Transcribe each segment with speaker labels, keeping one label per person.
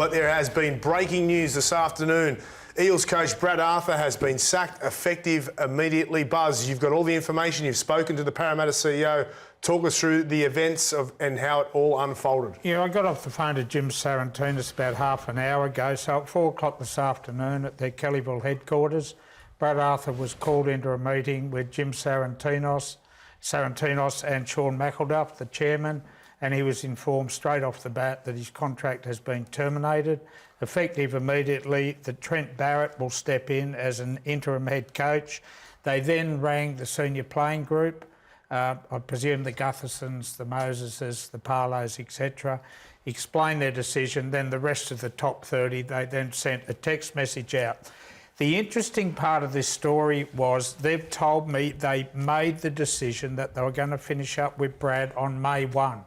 Speaker 1: but there has been breaking news this afternoon. Eels coach Brad Arthur has been sacked effective immediately. Buzz, you've got all the information. You've spoken to the Parramatta CEO. Talk us through the events and how it all unfolded.
Speaker 2: Yeah, I got off the phone to Jim Sarantinos about half an hour ago. So at 4 o'clock this afternoon at their Kellyville headquarters, Brad Arthur was called into a meeting with Jim Sarantinos and Sean McElduff, the chairman, and he was informed straight off the bat that his contract has been terminated. Effective immediately, that Trent Barrett will step in as an interim head coach. They then rang the senior playing group, I presume the Guthersons, the Moseses, the Parlows, etc., explained their decision. Then the rest of the top 30, they then sent a text message out. The interesting part of this story was they've told me they made the decision that they were going to finish up with Brad on May 1.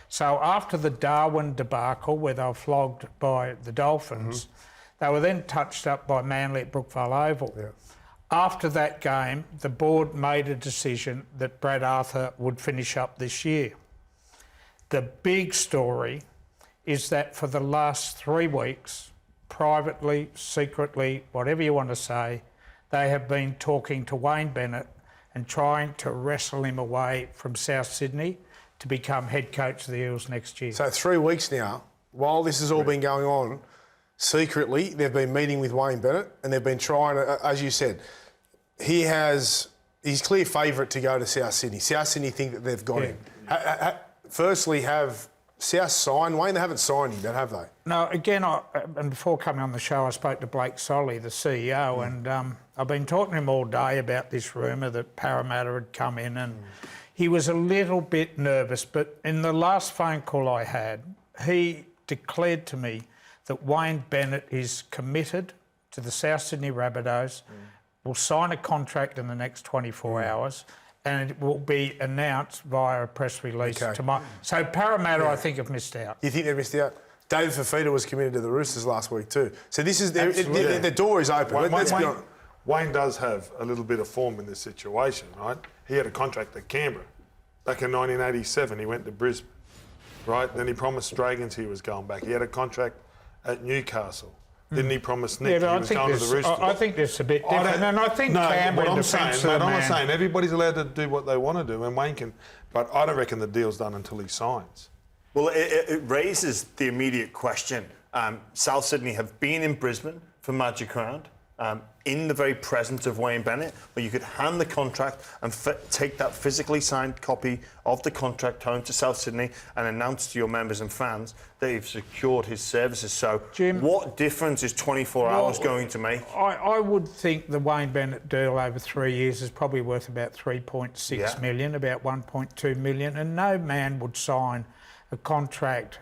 Speaker 2: So after the Darwin debacle, where they were flogged by the Dolphins, they were then touched up by Manly at Brookvale Oval. Yeah. After that game, the board made a decision that Brad Arthur would finish up this year. The big story is that for the last 3 weeks, privately, secretly, whatever you want to say, they have been talking to Wayne Bennett and trying to wrestle him away from South Sydney to become head coach of the Eels next year.
Speaker 1: So 3 weeks now, while this has all been going on, secretly they've been meeting with Wayne Bennett and they've been trying to, as you said, he's clear favourite to go to South Sydney. South Sydney think that they've got him. Firstly, have South signed Wayne? They haven't signed him, have they?
Speaker 2: No, again, and before coming on the show, I spoke to Blake Solly, the CEO, and I've been talking to him all day about this rumour that Parramatta had come in, and he was a little bit nervous, but in the last phone call I had, he declared to me that Wayne Bennett is committed to the South Sydney Rabbitohs, will sign a contract in the next 24 hours, and it will be announced via a press release tomorrow. So Parramatta, I think, have missed out.
Speaker 1: You think they've missed out? David Fafita was committed to the Roosters last week too. So this is the door is open. Let's be honest.
Speaker 3: Wayne does have a little bit of form in this situation, right? He had a contract at Canberra. Back in 1987, he went to Brisbane, right? Then he promised Dragons he was going back. He had a contract at Newcastle. Didn't he promise Nick he was going to the Roosters?
Speaker 2: I think there's a bit different. And I think Canberra
Speaker 3: I'm not saying everybody's allowed to do what they want to do, and Wayne can, but I don't reckon the deal's done until he signs.
Speaker 4: Well, it raises the immediate question. South Sydney have been in Brisbane for Magic Round, in the very presence of Wayne Bennett, where you could hand the contract and take that physically signed copy of the contract home to South Sydney and announce to your members and fans that you've secured his services. So, Jim, what difference is 24 hours going to make?
Speaker 2: I would think the Wayne Bennett deal over 3 years is probably worth about 3.6 million, about 1.2 million, and no man would sign a contract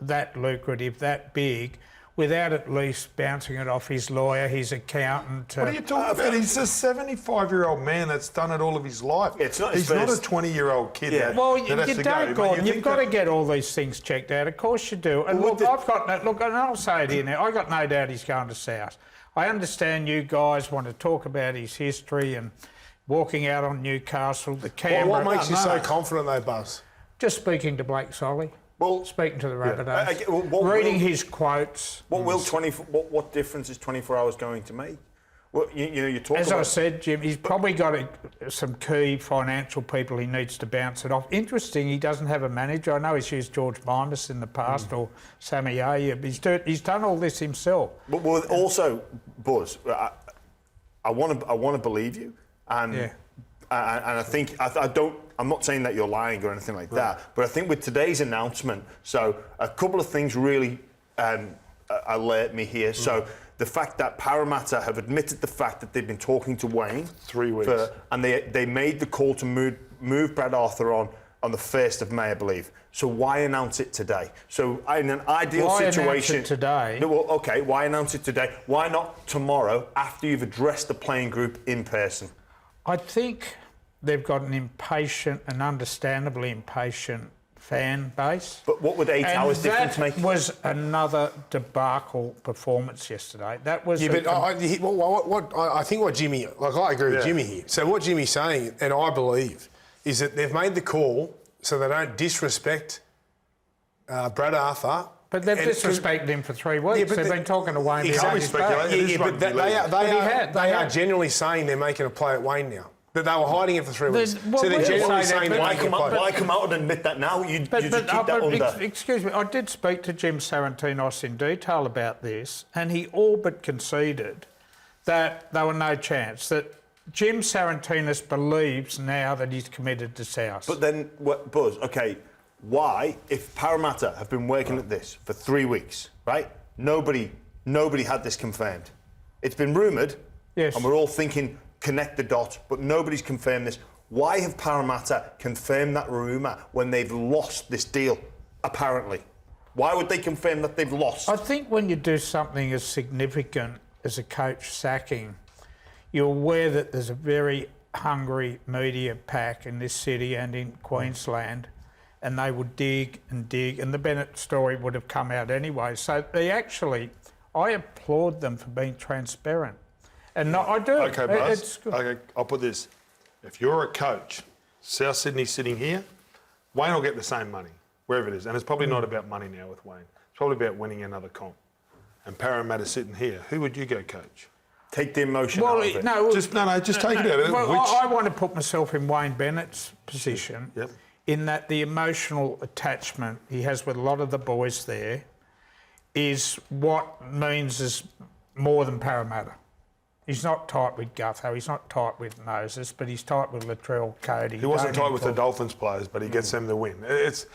Speaker 2: that lucrative, that big, without at least bouncing it off his lawyer, his accountant.
Speaker 3: What are you talking about? He's a 75-year-old man that's done it all of his life.
Speaker 4: He's not
Speaker 3: a 20-year-old kid.
Speaker 4: Yeah.
Speaker 2: Well, you don't, Gordon. You've got to get all these things checked out. Of course you do. And look, and I'll say it here now, I've got no doubt he's going to South. I understand you guys want to talk about his history and walking out on Newcastle, the Canberra.
Speaker 1: What makes you so confident though, Buzz?
Speaker 2: Just speaking to Blake Solly.
Speaker 4: Well,
Speaker 2: speaking to the Rabbitohs, reading his quotes.
Speaker 4: What difference is 24 hours going to make? Well, you talk
Speaker 2: As
Speaker 4: about...
Speaker 2: I said, Jim, he's probably got some key financial people he needs to bounce it off. Interesting, he doesn't have a manager. I know he's used George Mimas in the past or Sammy Ayub. He's done all this himself.
Speaker 4: But also, Buzz, I want to believe you, and I think I'm not saying that you're lying or anything like that, but I think with today's announcement, so a couple of things really alert me here. So the fact that Parramatta have admitted the fact that they've been talking to Wayne
Speaker 3: 3 weeks,
Speaker 4: and they made the call to move Brad Arthur on the 1st of May, I believe. So why announce it today? So in an ideal situation...
Speaker 2: Why announce it today?
Speaker 4: No, well, OK, why announce it today? Why not tomorrow after you've addressed the playing group in person?
Speaker 2: I think they've got an understandably impatient fan base.
Speaker 4: But what would 8 hours difference make?
Speaker 2: That was another debacle performance yesterday. That was...
Speaker 1: Yeah, but I think what Jimmy... I agree with Jimmy here. So what Jimmy's saying, and I believe, is that they've made the call so they don't disrespect Brad Arthur
Speaker 2: But they've disrespected him for 3 weeks.
Speaker 1: but
Speaker 2: They've been talking to Wayne behind his back.
Speaker 3: speculate. It is
Speaker 1: but
Speaker 3: rugby league.
Speaker 1: they are genuinely saying they're making a play at Wayne now. That they were hiding it for 3 weeks.
Speaker 2: Well,
Speaker 1: So they're
Speaker 2: why
Speaker 1: genuinely
Speaker 2: say that?
Speaker 1: saying they're
Speaker 4: Why
Speaker 1: making a
Speaker 4: come, out,
Speaker 1: play.
Speaker 4: why come out and admit that now? You just keep that under.
Speaker 2: Excuse me, I did speak to Jim Sarantinos in detail about this, and he all but conceded that there were no chance, that Jim Sarantinos believes now that he's committed to South.
Speaker 4: But then, Buzz, okay, why, if Parramatta have been working at this for 3 weeks, right? Nobody had this confirmed. It's been rumoured,
Speaker 2: Yes.
Speaker 4: and we're all thinking, connect the dots, but nobody's confirmed this. Why have Parramatta confirmed that rumour when they've lost this deal, apparently? Why would they confirm that they've lost?
Speaker 2: I think when you do something as significant as a coach sacking, you're aware that there's a very hungry media pack in this city and in Queensland, and they would dig, and the Bennett story would have come out anyway. So I applaud them for being transparent. And I do.
Speaker 3: Okay, Buzz.
Speaker 2: It's good.
Speaker 3: Okay, I'll put this. If you're a coach, South Sydney sitting here, Wayne will get the same money, wherever it is. And it's probably not about money now with Wayne. It's probably about winning another comp. And Parramatta sitting here, who would you go coach?
Speaker 4: Take the emotion out of it.
Speaker 3: Just take it out of it.
Speaker 2: Well,
Speaker 3: Which-
Speaker 2: I want to put myself in Wayne Bennett's position,
Speaker 3: Yep.
Speaker 2: in that the emotional attachment he has with a lot of the boys there is what means is more than Parramatta. He's not tight with Gutho, he's not tight with Moses, but he's tight with Latrell, Cody.
Speaker 3: He wasn't
Speaker 2: Tony
Speaker 3: tight with the
Speaker 2: Paul.
Speaker 3: Dolphins players, but he gets them the win. It's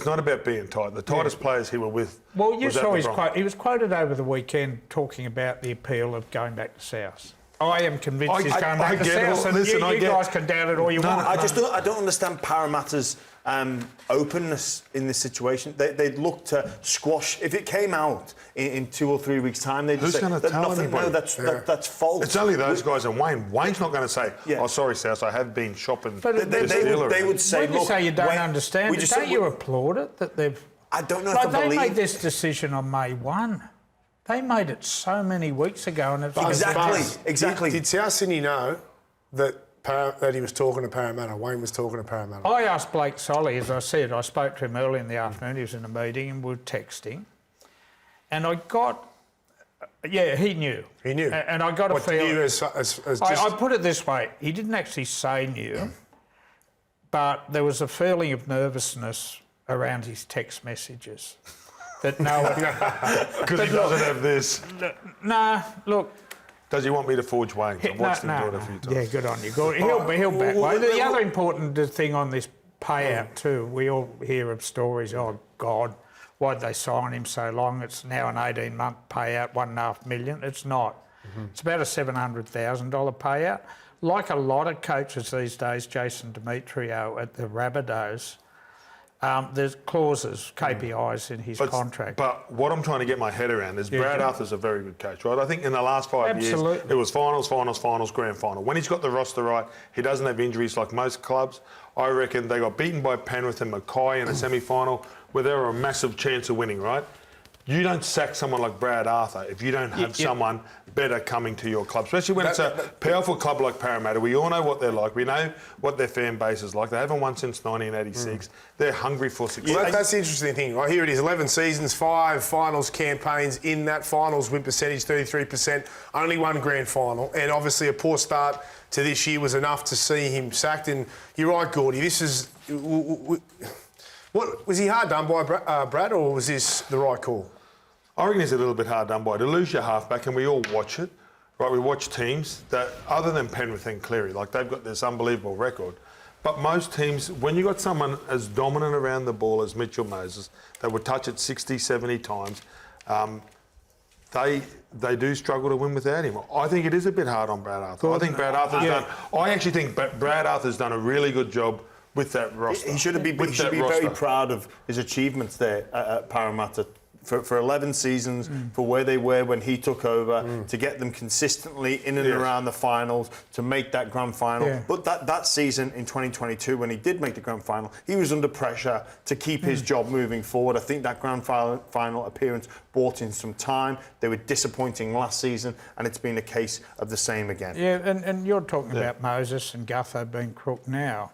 Speaker 3: not about being tight. The tightest players he were with.
Speaker 2: Well, you
Speaker 3: was at
Speaker 2: saw
Speaker 3: the
Speaker 2: his
Speaker 3: Bronx.
Speaker 2: quote. He was quoted over the weekend talking about the appeal of going back to South. I am convinced he's going back to
Speaker 3: get it.
Speaker 2: South, and
Speaker 3: Listen, I
Speaker 2: you
Speaker 3: get-
Speaker 2: guys can doubt it all you want.
Speaker 4: I don't understand Parramatta's openness in this situation. They'd look to squash. If it came out in 2 or 3 weeks' time, they'd
Speaker 3: Who's
Speaker 4: say
Speaker 3: gonna
Speaker 4: that
Speaker 3: tell
Speaker 4: nothing.
Speaker 3: anybody?
Speaker 4: No, that's false.
Speaker 3: It's only those guys and Wayne. Wayne's not going to say,
Speaker 4: Yeah.
Speaker 3: "Oh, sorry, South, I have been shopping."
Speaker 2: But
Speaker 3: this
Speaker 4: they
Speaker 3: deal
Speaker 4: would
Speaker 3: around."
Speaker 4: say,
Speaker 2: When you
Speaker 4: look,
Speaker 2: say you don't
Speaker 4: Wayne,
Speaker 2: understand
Speaker 4: we
Speaker 2: it,
Speaker 4: just
Speaker 2: don't
Speaker 4: said-
Speaker 2: you applaud it that they've...
Speaker 4: I don't know
Speaker 2: Like,
Speaker 4: if I
Speaker 2: they
Speaker 4: believe.
Speaker 2: made this decision on May 1. They made it so many weeks ago, and it's
Speaker 4: Exactly.
Speaker 1: Did South Sydney know that he was talking to Parramatta? Wayne was talking to Parramatta.
Speaker 2: I asked Blake Solly, as I said, I spoke to him early in the afternoon, he was in a meeting and we were texting, and I got... Yeah, he knew.
Speaker 1: He knew.
Speaker 2: And I got a
Speaker 1: What,
Speaker 2: feeling...
Speaker 1: knew as just...
Speaker 2: I put it this way, he didn't actually say knew, but there was a feeling of nervousness around his text messages. That no one...
Speaker 3: Because he doesn't have this.
Speaker 2: Nah, look...
Speaker 3: Does he want me to forge Wayne? I've watched him do it a few times.
Speaker 2: Yeah, good on you. He'll back Wayne. The other important thing on this payout too, we all hear of stories, oh God, why'd they sign him so long? It's now an 18-month payout, $1.5 million. It's not. It's about a $700,000 payout. Like a lot of coaches these days, Jason Demetrio at the Rabbitohs, there's clauses, KPIs in his contract.
Speaker 3: But what I'm trying to get my head around is Brad Arthur's a very good coach, right? I think in the last 5 years, it was finals, grand final. When he's got the roster right, he doesn't have injuries like most clubs. I reckon they got beaten by Penrith and Mackay in a semi-final where they were a massive chance of winning, right? You don't sack someone like Brad Arthur if you don't have someone better coming to your club, especially when it's a powerful club like Parramatta. We all know what they're like. We know what their fan base is like. They haven't won since 1986. They're hungry for success.
Speaker 1: Well, that's the interesting thing, right? Here it is, 11 seasons, 5 finals campaigns. In that finals win percentage, 33%, only one grand final. And obviously a poor start to this year was enough to see him sacked. And you're right, Gordy, this is... What was he hard done by Brad, or was this the right call?
Speaker 3: I reckon he's a little bit hard done by. To lose your halfback, and we all watch it, right? We watch teams that, other than Penrith and Cleary, like they've got this unbelievable record. But most teams, when you got someone as dominant around the ball as Mitchell Moses, that would touch it 60, 70 times, they do struggle to win without him. I think it is a bit hard on Brad Arthur. I think Brad Arthur's done. I actually think Brad Arthur's done a really good job with that roster.
Speaker 4: He should be very proud of his achievements there at Parramatta. For 11 seasons, for where they were when he took over, to get them consistently in and around the finals, to make that grand final.
Speaker 2: Yeah.
Speaker 4: But that season in 2022, when he did make the grand final, he was under pressure to keep his job moving forward. I think that grand final appearance brought in some time. They were disappointing last season, and it's been a case of the same again.
Speaker 2: Yeah, and you're talking about Moses and Gutho being crook now.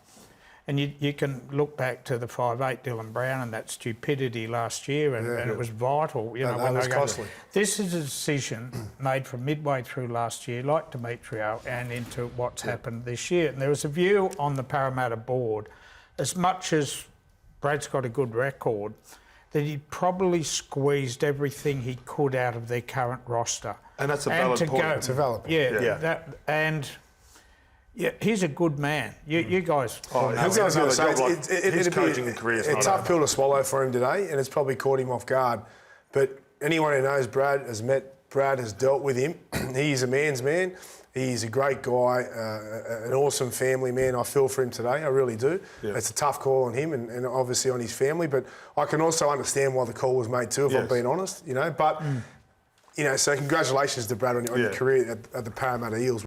Speaker 2: And you can look back to the 5'8", Dylan Brown, and that stupidity last year, and it was vital. You know,
Speaker 1: that
Speaker 2: when
Speaker 1: was
Speaker 2: they go to-
Speaker 1: costly.
Speaker 2: This is a decision made from midway through last year, like Demetrio, and into what's happened this year. And there was a view on the Parramatta board, as much as Brad's got a good record, that he probably squeezed everything he could out of their current roster.
Speaker 3: And that's a valid
Speaker 2: to
Speaker 3: point.
Speaker 2: go-
Speaker 1: It's a valid point.
Speaker 2: Yeah. Yeah, he's a good man. You guys.
Speaker 3: Oh,
Speaker 2: know
Speaker 3: he's
Speaker 2: him.
Speaker 1: I was going to say,
Speaker 3: Another job, his
Speaker 1: it'd be
Speaker 3: coaching career is
Speaker 1: a
Speaker 3: not
Speaker 1: tough
Speaker 3: over.
Speaker 1: pill to swallow for him today, and it's probably caught him off guard. But anyone who knows Brad, has met Brad, has dealt with him. He's a man's man. He's a great guy, an awesome family man. I feel for him today, I really do.
Speaker 3: Yeah.
Speaker 1: It's a tough call on him and obviously on his family, but I can also understand why the call was made too, if I'm
Speaker 3: Yes.
Speaker 1: being honest. You know, but you know, so congratulations to Brad on your
Speaker 3: Yeah.
Speaker 1: career at the Parramatta Eels.